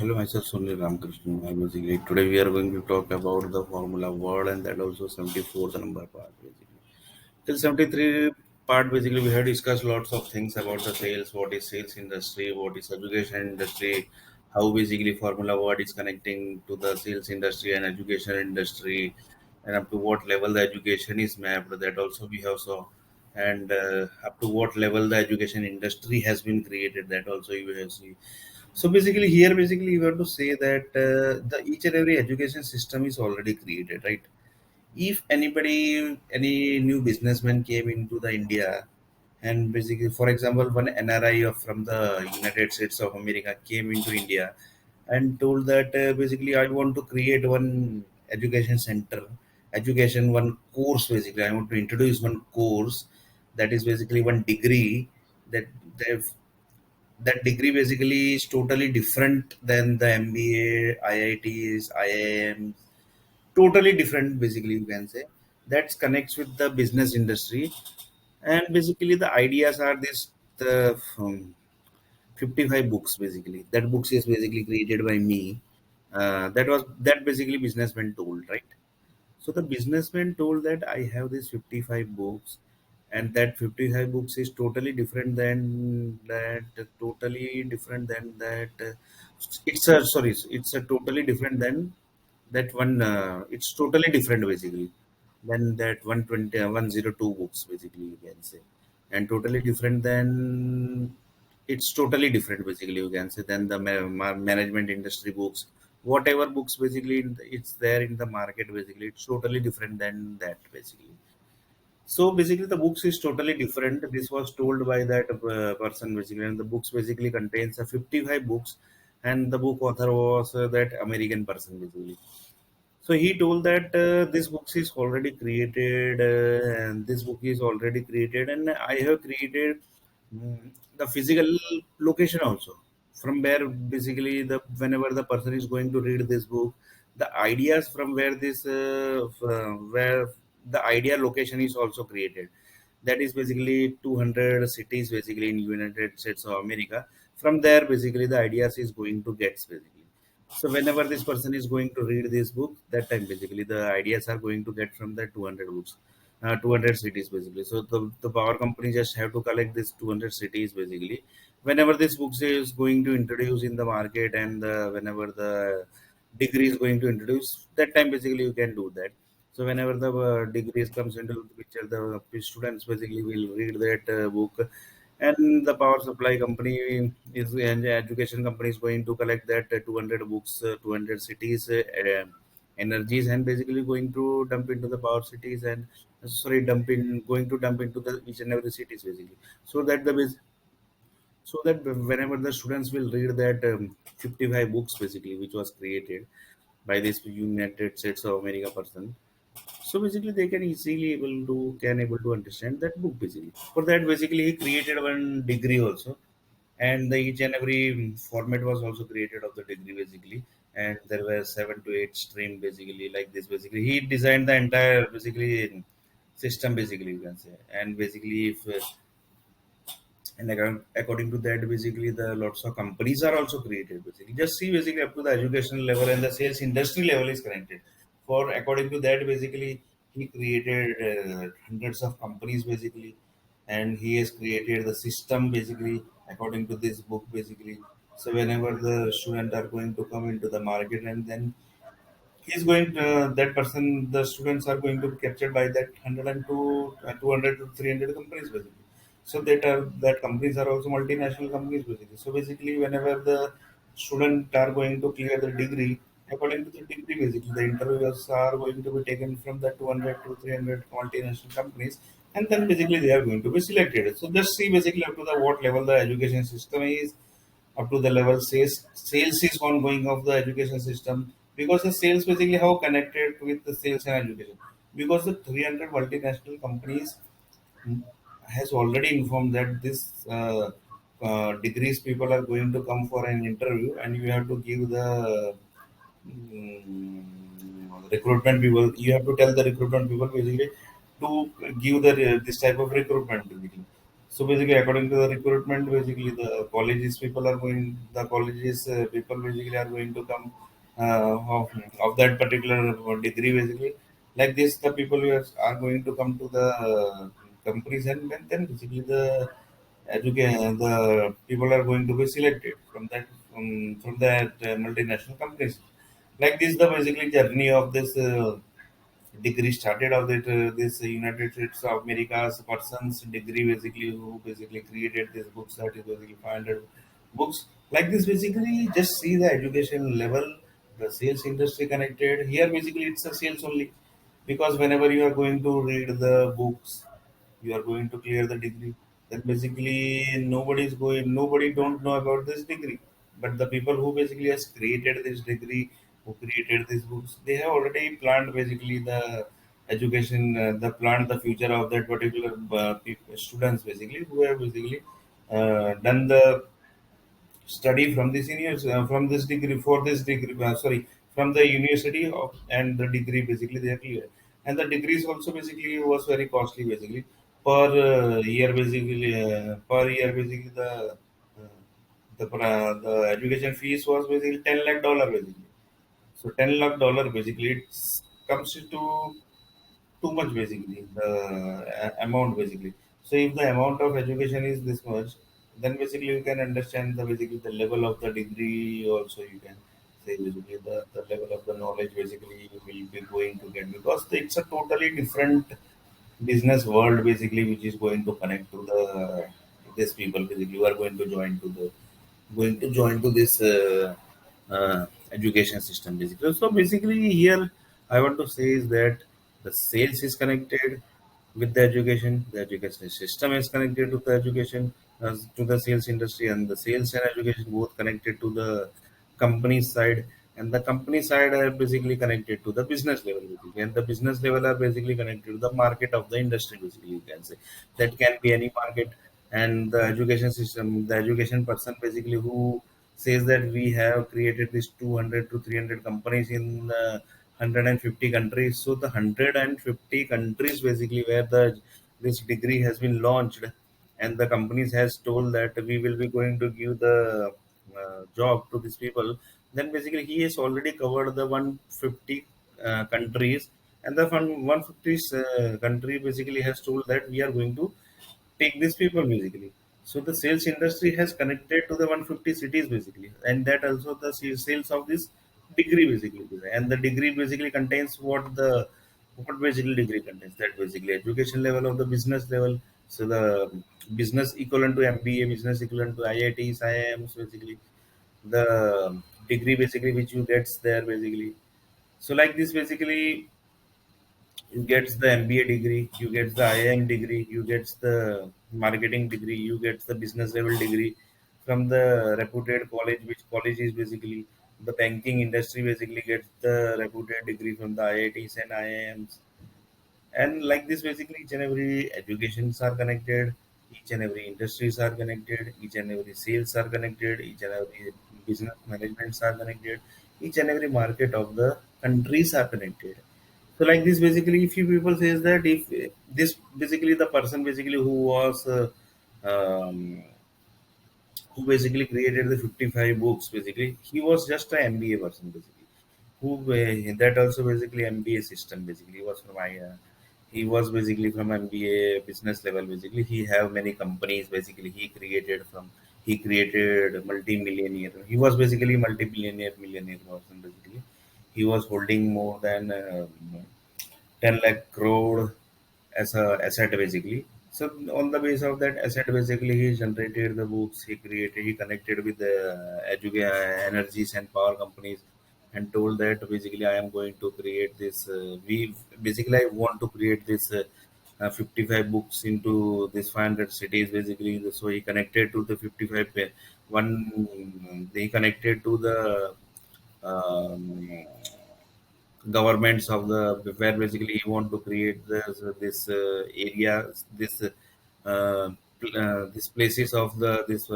Hello, myself Sunil Ramakrishnan. Basically, today we are going to talk about the Formula World and that also 74th number part. Basically, till 73 part, basically we have discussed lots of things about the sales. What is sales industry? What is education industry? How basically Formula World is connecting to the sales industry and education industry, and up to what level the education is mapped. That also we have saw, and up to what level the education industry has been created. That also you have seen. So basically, here basically you have to say that the each and every education system is already created, right? If anybody, any new businessman came into the India, and basically, for example, one NRI from the United States of America came into India and told that basically I want to create one education center, education one course. Basically, I want to introduce one course that is basically one degree that that that degree basically is totally different than the MBA, IITs, IIMs, totally different basically you can say. That connects with the business industry, and basically the ideas are this the 55 books basically. That books is basically created by me. That was that basically businessman told, right? So the businessman told that I have these 55 books, and that 55 books is totally different than that, totally different than that. It's a sorry, it's a totally different than that one. It's totally different basically than that 120, 102 books basically you can say, and totally different than it's totally different basically you can say than the management industry books, whatever books basically it's there in the market basically it's totally different than that basically. So basically the books is totally different. This was told by that person basically, and the books basically contains 55 books, and the book author was that American person basically. So he told that this book is already created, and this book is already created, and I have created the physical location also, from where basically the whenever the person is going to read this book, the ideas from where this where the idea location is also created. That is basically 200 cities basically in United States of America. From there basically the ideas is going to get basically. So whenever this person is going to read this book, that time basically the ideas are going to get from the 200 books, 200 cities basically. So the power company just have to collect this 200 cities basically. Whenever this book is going to introduce in the market, and whenever the degree is going to introduce, that time basically you can do that. So whenever the degrees comes into the picture, the students basically will read that book, and the power supply company is and the education company is going to collect that 200 books, 200 cities energies, and basically going to dump into the power cities, and sorry dump in going to dump into the each and every cities basically, so that so that whenever the students will read that 55 books basically which was created by this United States of America person, so basically they can easily able to understand that book basically. For that basically he created one degree also, and the each and every format was also created of the degree basically, and there were 7 to 8 stream basically like this basically. He designed the entire basically system basically you can say, and basically if and according to that basically the lots of companies are also created basically. Just see basically up to the educational level and the sales industry level is connected. For according to that basically he created hundreds of companies basically, and he has created the system basically according to this book basically. So whenever the student are going to come into the market, and then he's going to, that person the students are going to be captured by that 102 200 to 300 companies basically. So that companies are also multinational companies basically. So basically whenever the student are going to clear the degree, according to the degree basically the interviews are going to be taken from the 200 to 300 multinational companies, and then basically they are going to be selected. So just see basically up to the what level the education system is, up to the level sales is ongoing of the education system, because the sales basically how connected with the sales and education, because the 300 multinational companies has already informed that this degrees people are going to come for an interview, and you have to give the recruitment people, you have to tell the recruitment people basically to give the this type of recruitment basically. So basically, according to the recruitment, basically the colleges people basically are going to come of that particular degree basically. Like this, the people who are going to come to the companies, and then basically the people are going to be selected from that multinational companies. Like this, the basically journey of this. Degree started of that this United States of America's person's degree basically who basically created these books that is basically 500 books like this basically just see the education level, the sales industry connected here basically it's a sales only because whenever you are going to read the books you are going to clear the degree, then basically nobody don't know about this degree, but the people who basically has created this degree, who created these books, they have already planned basically the education, the planned the future of that particular students basically who have basically done the study from the seniors from this degree for this degree sorry from the university of and the degree basically they are clear, and the degrees also basically was very costly basically per year basically per year basically the education fees was basically 10 lakh dollar basically. So 10 lakh dollar basically it comes to too much basically the amount basically. So if the amount of education is this much, then basically you can understand the basically the level of the degree also you can say basically the level of the knowledge basically you will be going to get because it's a totally different business world basically which is going to connect to the these people basically you are going to join to this education system basically. So basically here I want to say is that the sales is connected with the education. The education system is connected to the education to the sales industry, and the sales and education both connected to the company side. And the company side are basically connected to the business level, basically. And the business level are basically connected to the market of the industry, basically. You can say that can be any market, and the education system, the education person basically who says that we have created this 200 to 300 companies in 150 countries. So the 150 countries basically where the this degree has been launched, and the companies has told that we will be going to give the job to these people. Then basically he has already covered the 150 countries, and the 150 country basically has told that we are going to take these people basically. So the sales industry has connected to the 150 cities basically, and that also the sales of this degree basically, and the degree basically contains what basically degree contains that basically education level of the business level. So the business equivalent to MBA, business equivalent to IITs, IIMs basically, the degree basically which you gets there basically. So like this basically you get the MBA degree, you get the IIM degree, you get the marketing degree, you get the business level degree from the reputed college, which college is basically the banking industry basically gets the reputed degree from the IITs and IIMs. And like this basically each and every educations are connected, each and every industries are connected, each and every sales are connected, each and every business managements are connected, each and every market of the countries are connected. So like this basically if you people says that if this basically the person basically who was um, who basically created the 55 books basically he was just an MBA person basically who that also basically MBA system basically he was from he was basically from MBA business level basically he have many companies basically he created multi-millionaire, he was basically multi-billionaire millionaire person basically. He was holding more than 10 lakh crore as a asset basically. So on the base of that asset basically he generated the books, he created, he connected with the energies and power companies and told that basically I am going to create this we basically I want to create this 55 books into this 500 cities basically. So he connected to the 55 one he connected to the um, governments of the where basically he want to create this area this this places of the this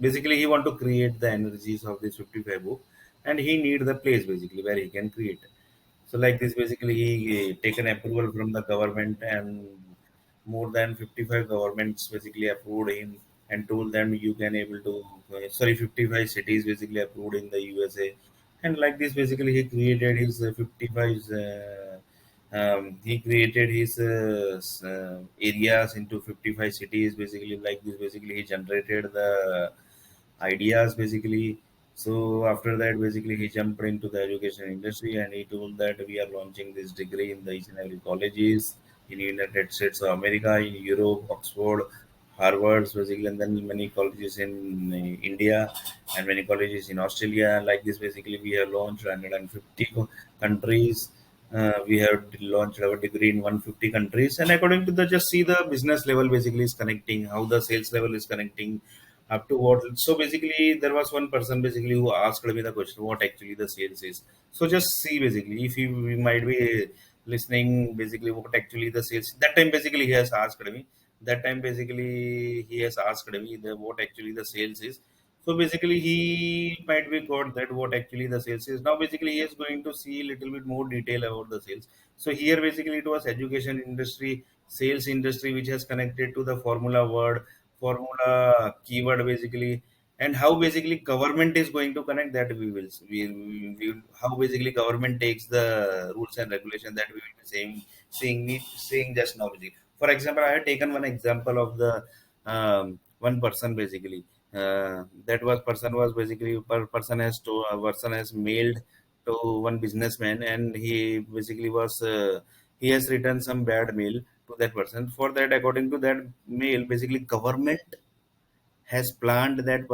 basically he want to create the energies of this 55 book, and he need the place basically where he can create. So like this basically he taken approval from the government, and more than 55 governments basically approved him and told them you can able to, sorry, 55 cities basically approved in the USA. And like this basically he created his 55 he created his areas into 55 cities basically. Like this basically he generated the ideas basically. So after that basically he jumped into the education industry and he told that we are launching this degree in the each and every colleges in United States of America, in Europe, Oxford, Harvard basically, and then many colleges in India and many colleges in Australia. Like this basically we have launched 150 countries. We have launched our degree in 150 countries, and according to the, just see the business level basically is connecting, how the sales level is connecting up to what. So basically there was one person basically who asked me the question what actually the sales is. So just see basically if you might be listening basically what actually the sales, that time basically he has asked me, that time basically he has asked me the what actually the sales is. So basically he might be got that what actually the sales is. Now basically he is going to see little bit more detail about the sales. So here basically it was education industry, sales industry which has connected to the formula word, formula keyword basically, and how basically government is going to connect, that we will how basically government takes the rules and regulation, that we will be seeing just now basically. For example, I have taken one example of the one person basically. That was person was basically person has to person has mailed to one businessman, and he basically was he has written some bad mail to that person. For that, according to that mail, basically government has planned that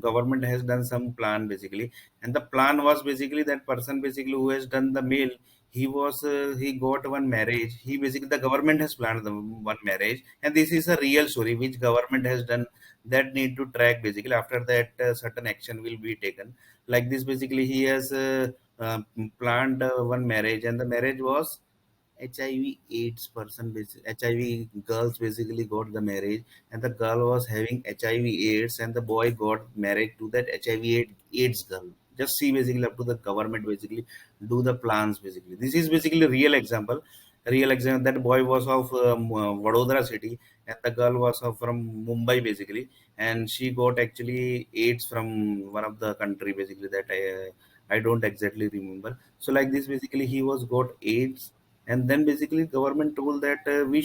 government has done some plan basically, and the plan was basically that person basically who has done the mail, he was he got one marriage. He basically, the government has planned the one marriage, and this is a real story which government has done, that need to track basically. After that certain action will be taken. Like this basically he has planned one marriage, and the marriage was HIV AIDS person, HIV girls basically got the marriage, and the girl was having HIV AIDS, and the boy got married to that HIV AIDS girl. Just see basically up to the government basically do the plans basically. This is basically real example. Real example, that boy was of Vadodara city, and the girl was of from Mumbai basically, and she got actually AIDS from one of the country basically that I don't exactly remember. So like this basically he was got AIDS, and then basically government told that we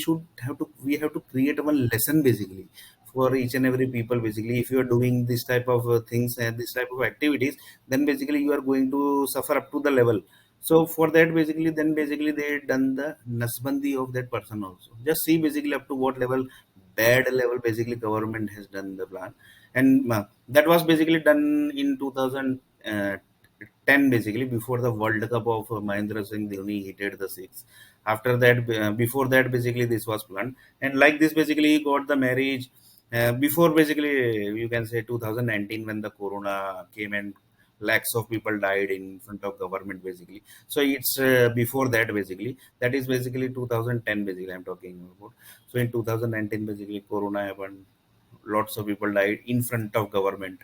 have to create one lesson basically for each and every people basically. If you are doing this type of things and this type of activities, then basically you are going to suffer up to the level. So for that basically, then basically they done the nasbandi of that person also. Just see basically up to what level, bad level basically government has done the plan. And that was basically done in 2010 basically, before the World Cup of Mahendra Singh Dhoni hit the six. After that, before that basically this was planned, and like this basically he got the marriage before basically, you can say 2019 when the corona came and lakhs of people died in front of government basically. So it's before that basically, that is basically 2010 basically I'm talking about. So in 2019 basically corona happened, lots of people died in front of government.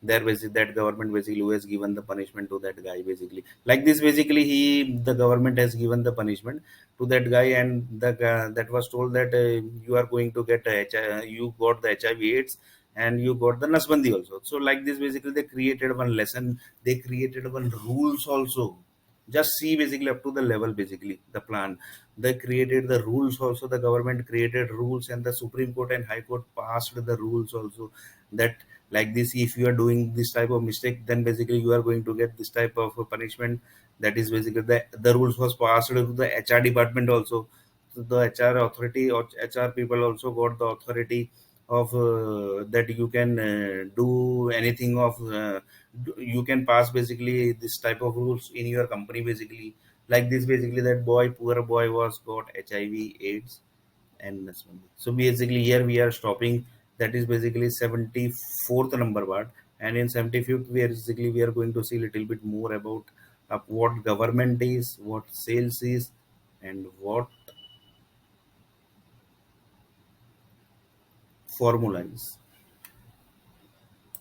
There basically that government basically who has given the punishment to that guy basically. Like this basically he, the government has given the punishment to that guy, and that was told that you are going to get you got the HIV AIDS, and you got the Nasbandi also. So like this basically they created one lesson, they created one rules also. Just see basically up to the level basically the plan, they created the rules also. The government created rules, and the Supreme Court and High Court passed the rules also, that like this, if you are doing this type of mistake, then basically you are going to get this type of punishment. That is basically the rules was passed to the HR department also. So the HR authority or HR people also got the authority of that you can do anything of you can pass basically this type of rules in your company basically. Like this basically that boy, poor boy was got HIV AIDS and Nasbandi. So basically here we are stopping. That is basically 74th number part, and in 75th we are going to see a little bit more about what government is, what sales is, and what formula is.